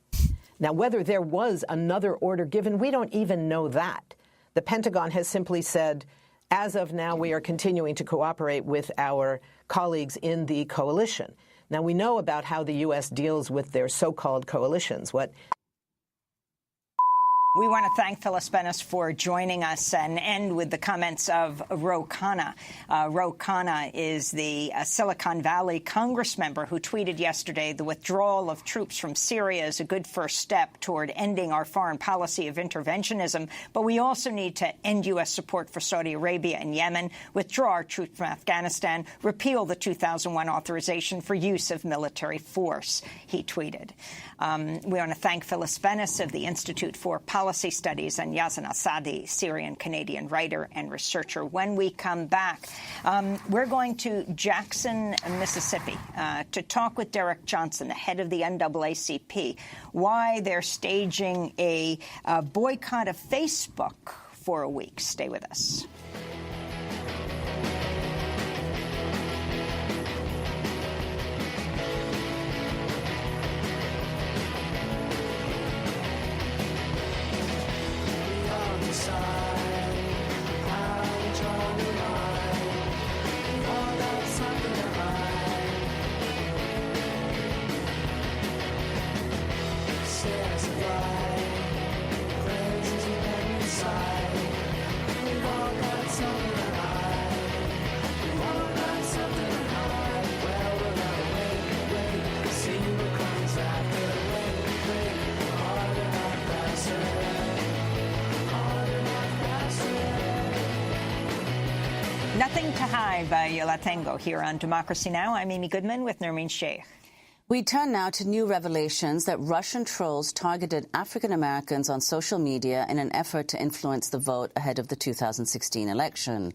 Now, whether there was another order given, we don't even know that. The Pentagon has simply said, as of now, we are continuing to cooperate with our colleagues in the coalition. Now, we know about how the U.S. deals with their so-called coalitions. We want to thank Phyllis Bennis for joining us and end with the comments of Ro Khanna. Ro Khanna is the Silicon Valley Congress member who tweeted yesterday, the withdrawal of troops from Syria is a good first step toward ending our foreign policy of interventionism, but we also need to end U.S. support for Saudi Arabia and Yemen, withdraw our troops from Afghanistan, repeal the 2001 authorization for use of military force, he tweeted. We want to thank Phyllis Bennis of the Institute for Policy Studies and Yazan Asadi, Syrian-Canadian writer and researcher. When we come back, we're going to Jackson, Mississippi, to talk with Derek Johnson, the head of the NAACP, why they're staging a boycott of Facebook for a week. Stay with us. Nothing to Hide by Yo La Tengo here on Democracy Now! I'm Amy Goodman with Nermeen Sheikh. We turn now to new revelations that Russian trolls targeted African Americans on social media in an effort to influence the vote ahead of the 2016 election.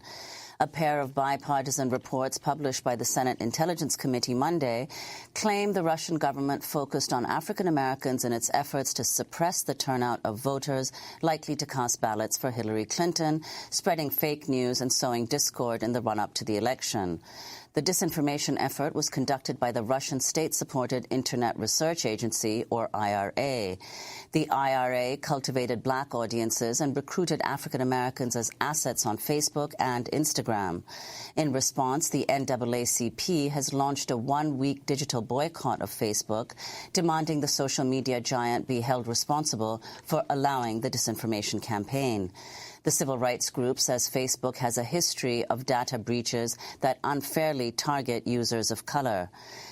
A pair of bipartisan reports published by the Senate Intelligence Committee Monday claim the Russian government focused on African Americans in its efforts to suppress the turnout of voters likely to cast ballots for Hillary Clinton, spreading fake news and sowing discord in the run-up to the election. The disinformation effort was conducted by the Russian state-supported Internet Research Agency, or IRA. The IRA cultivated black audiences and recruited African Americans as assets on Facebook and Instagram. In response, the NAACP has launched a one-week digital boycott of Facebook, demanding the social media giant be held responsible for allowing the disinformation campaign. The civil rights group says Facebook has a history of data breaches that unfairly target users of color.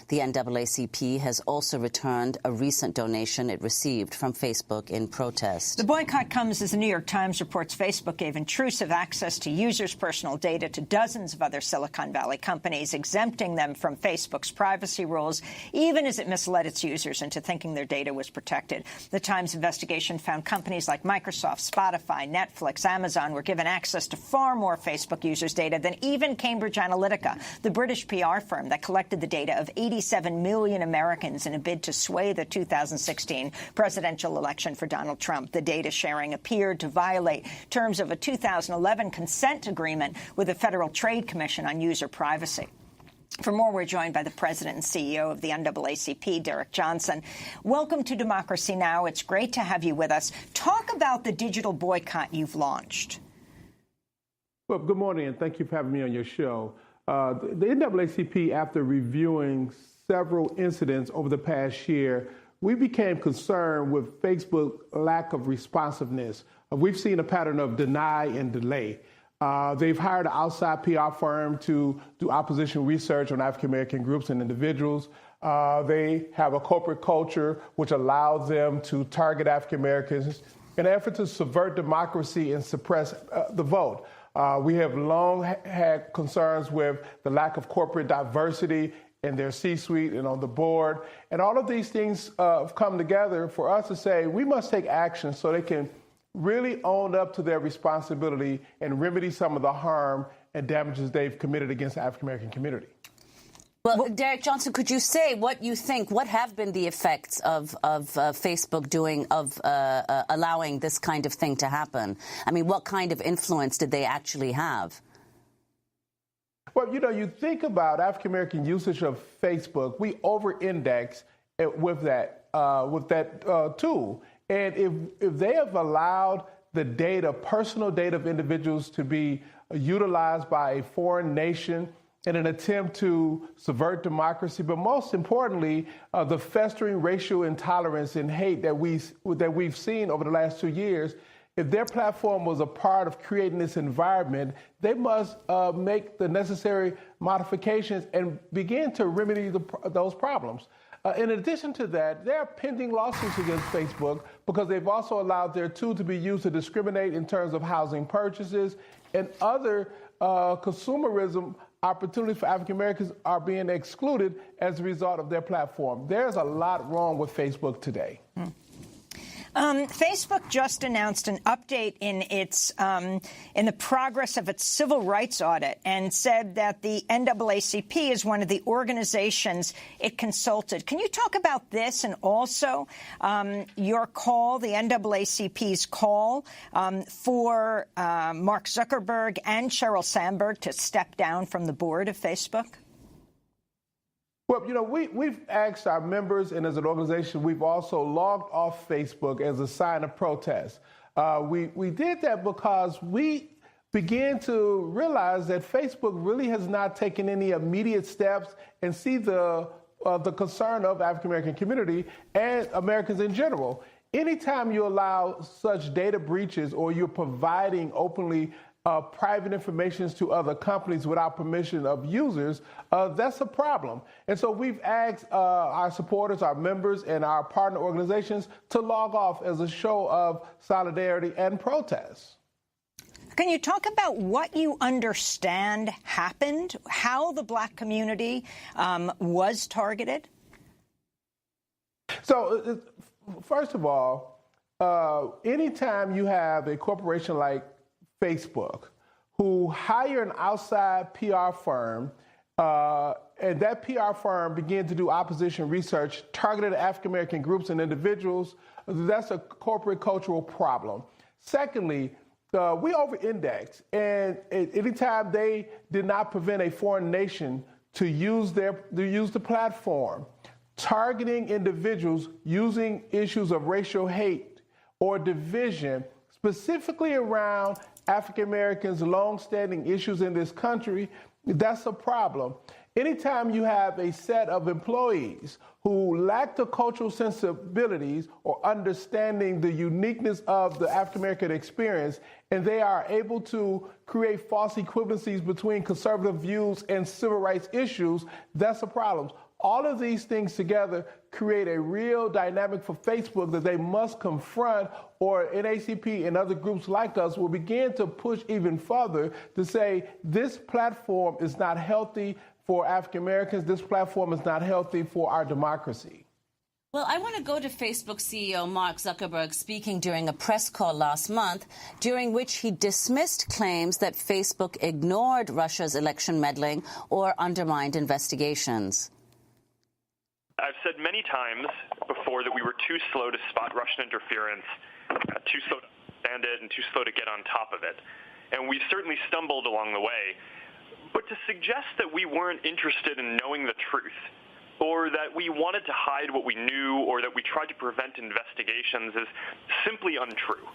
The NAACP has also returned a recent donation it received from Facebook in protest. The boycott comes as the New York Times reports Facebook gave intrusive access to users' personal data to dozens of other Silicon Valley companies, exempting them from Facebook's privacy rules, even as it misled its users into thinking their data was protected. The Times investigation found companies like Microsoft, Spotify, Netflix, Amazon were given access to far more Facebook users' data than even Cambridge Analytica, the British PR firm that collected the data of 87 million Americans in a bid to sway the 2016 presidential election for Donald Trump. The data sharing appeared to violate terms of a 2011 consent agreement with the Federal Trade Commission on user privacy. For more, we're joined by the president and CEO of the NAACP, Derek Johnson. Welcome to Democracy Now! It's great to have you with us. Talk about the digital boycott you've launched. Well, good morning, and thank you for having me on your show. The NAACP, after reviewing several incidents over the past year, we became concerned with Facebook's lack of responsiveness. We've seen a pattern of deny and delay. They've hired an outside PR firm to do opposition research on African-American groups and individuals. They have a corporate culture which allows them to target African-Americans in an effort to subvert democracy and suppress the vote. We have long had concerns with the lack of corporate diversity in their C-suite and on the board. And all of these things have come together for us to say we must take action so they can really own up to their responsibility and remedy some of the harm and damages they've committed against the African-American community. Well, Derek Johnson, could you say what you think, what have been the effects of Facebook allowing this kind of thing to happen? I mean, what kind of influence did they actually have? Well, you think about African-American usage of Facebook, we over-index with that tool. And if they have allowed the personal data of individuals to be utilized by a foreign nation in an attempt to subvert democracy, but most importantly, the festering racial intolerance and hate that we've seen over the last 2 years, if their platform was a part of creating this environment, they must make the necessary modifications and begin to remedy those problems. In addition to that, there are pending lawsuits against Facebook because they've also allowed their tool to be used to discriminate in terms of housing purchases, and other consumerism opportunities for African Americans are being excluded as a result of their platform. There's a lot wrong with Facebook today. Facebook just announced an update in the progress of its civil rights audit and said that the NAACP is one of the organizations it consulted. Can you talk about this and also your call, the NAACP's call for Mark Zuckerberg and Sheryl Sandberg to step down from the board of Facebook? Well, we've asked our members, and as an organization, we've also logged off Facebook as a sign of protest. We did that because we began to realize that Facebook really has not taken any immediate steps and see the concern of the African-American community and Americans in general. Anytime you allow such data breaches or you're providing openly private information to other companies without permission of users, that's a problem. And so we've asked our supporters, our members, and our partner organizations to log off as a show of solidarity and protest. Can you talk about what you understand happened, how the Black community was targeted? So, first of all, anytime you have a corporation like Facebook, who hire an outside PR firm, and that PR firm began to do opposition research targeted at African-American groups and individuals, that's a corporate cultural problem. Secondly, we over-index, and anytime they did not prevent a foreign nation to use the platform, targeting individuals using issues of racial hate or division, specifically around African Americans' long-standing issues in this country, that's a problem. Anytime you have a set of employees who lack the cultural sensibilities or understanding the uniqueness of the African American experience, and they are able to create false equivalencies between conservative views and civil rights issues, that's a problem. All of these things together create a real dynamic for Facebook that they must confront, or NAACP and other groups like us will begin to push even further to say this platform is not healthy for African Americans, this platform is not healthy for our democracy. Well, I want to go to Facebook CEO Mark Zuckerberg speaking during a press call last month, during which he dismissed claims that Facebook ignored Russia's election meddling or undermined investigations. I've said many times before that we were too slow to spot Russian interference, too slow to understand it, and too slow to get on top of it. And we certainly stumbled along the way. But to suggest that we weren't interested in knowing the truth, or that we wanted to hide what we knew, or that we tried to prevent investigations is simply untrue.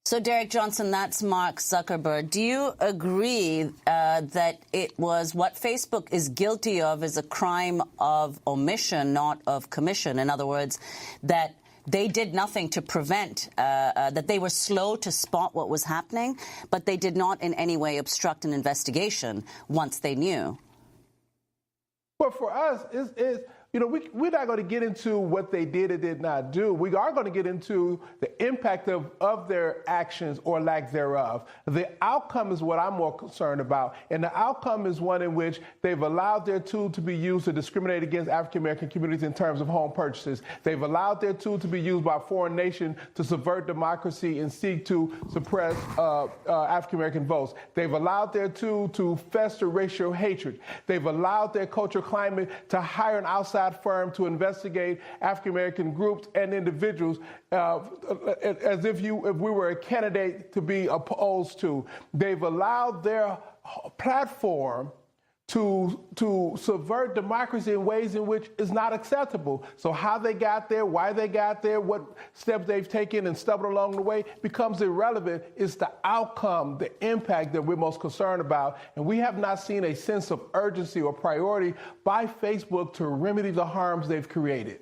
So, Derek Johnson, that's Mark Zuckerberg. Do you agree that it was what Facebook is guilty of is a crime of omission, not of commission? In other words, that they did nothing to prevent, that they were slow to spot what was happening, but they did not in any way obstruct an investigation once they knew? Well, for us, we're not going to get into what they did or did not do. We are going to get into the impact of their actions or lack thereof. The outcome is what I'm more concerned about. And the outcome is one in which they've allowed their tool to be used to discriminate against African-American communities in terms of home purchases. They've allowed their tool to be used by a foreign nation to subvert democracy and seek to suppress African-American votes. They've allowed their tool to fester racial hatred. They've allowed their cultural climate to hire an outside firm to investigate African-American groups and individuals as if we were a candidate to be opposed to. They've allowed their platform to subvert democracy in ways in which is not acceptable. So how they got there, why they got there, what steps they've taken and stumbled along the way becomes irrelevant. It's the outcome, the impact that we're most concerned about. And we have not seen a sense of urgency or priority by Facebook to remedy the harms they've created.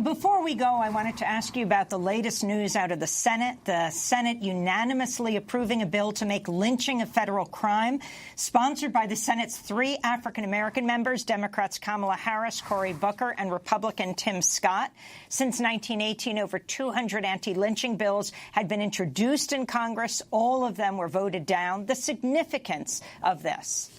Before we go, I wanted to ask you about the latest news out of the Senate. The Senate unanimously approving a bill to make lynching a federal crime, sponsored by the Senate's 3 African-American members, Democrats Kamala Harris, Cory Booker, and Republican Tim Scott. Since 1918, over 200 anti-lynching bills had been introduced in Congress. All of them were voted down. The significance of this.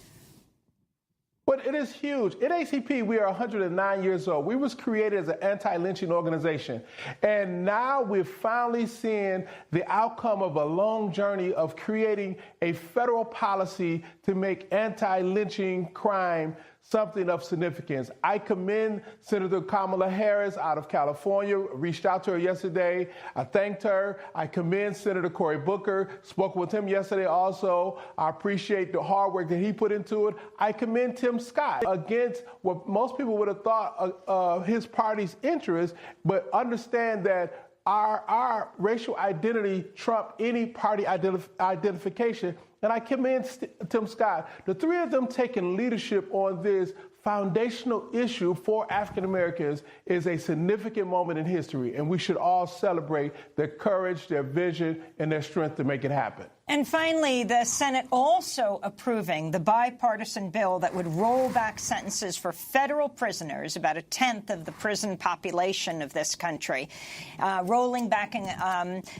But it is huge. At ACP, we are 109 years old. We was created as an anti-lynching organization. And now we're finally seeing the outcome of a long journey of creating a federal policy to make anti-lynching crime something of significance. I commend Senator Kamala Harris out of California, reached out to her yesterday. I thanked her. I commend Senator Cory Booker, spoke with him yesterday also. I appreciate the hard work that he put into it. I commend Tim Scott against what most people would have thought his party's interest, but understand that our racial identity trump any party identification. And I commend Tim Scott. The 3 of them taking leadership on this foundational issue for African Americans is a significant moment in history, and we should all celebrate their courage, their vision, and their strength to make it happen. And finally, the Senate also approving the bipartisan bill that would roll back sentences for federal prisoners, about 1/10 of the prison population of this country, rolling back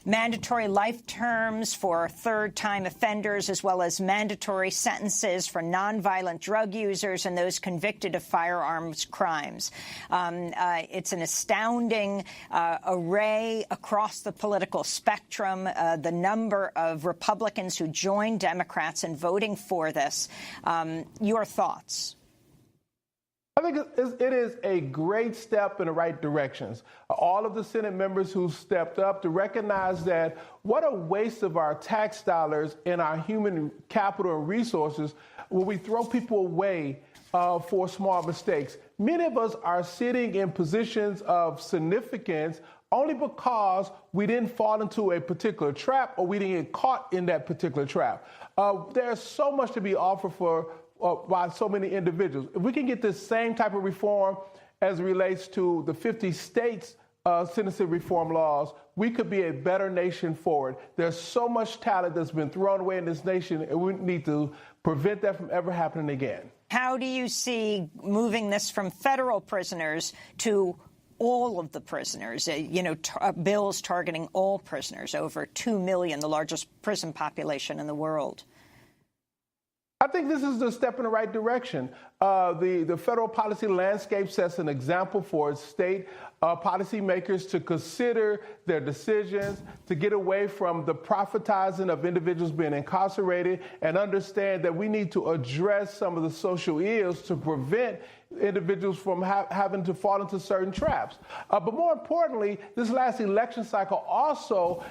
mandatory life terms for third-time offenders, as well as mandatory sentences for nonviolent drug users and those convicted of firearms crimes. It's an astounding array across the political spectrum. The number of Republicans who joined Democrats in voting for this. Your thoughts? I think it is a great step in the right directions. All of the Senate members who stepped up to recognize that what a waste of our tax dollars and our human capital and resources when we throw people away for small mistakes. Many of us are sitting in positions of significance only because we didn't fall into a particular trap or we didn't get caught in that particular trap. There's so much to be offered by so many individuals. If we can get this same type of reform as it relates to the 50 states' sentencing reform laws, we could be a better nation forward. There's so much talent that's been thrown away in this nation, and we need to prevent that from ever happening again. How do you see moving this from federal prisoners to all of the prisoners, bills targeting all prisoners, over 2 million, the largest prison population in the world? I think this is a step in the right direction. The federal policy landscape sets an example for state policymakers to consider their decisions, to get away from the profitizing of individuals being incarcerated, and understand that we need to address some of the social ills to prevent individuals from having to fall into certain traps. But more importantly, this last election cycle also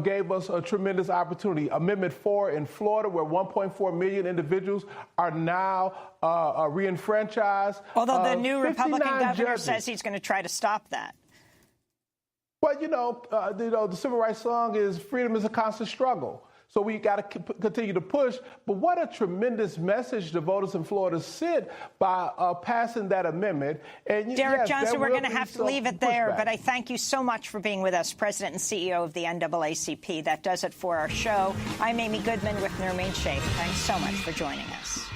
gave us a tremendous opportunity. Amendment 4 in Florida, where 1.4 million individuals are now re-enfranchised. Although the new Republican governor says he's going to try to stop that. Well, the civil rights song is freedom is a constant struggle. So we got to continue to push. But what a tremendous message the voters in Florida sent by passing that amendment. And Derek Johnson, we're going to have to leave it there. But I thank you so much for being with us, President and CEO of the NAACP. That does it for our show. I'm Amy Goodman with Nermeen Sheikh. Thanks so much for joining us.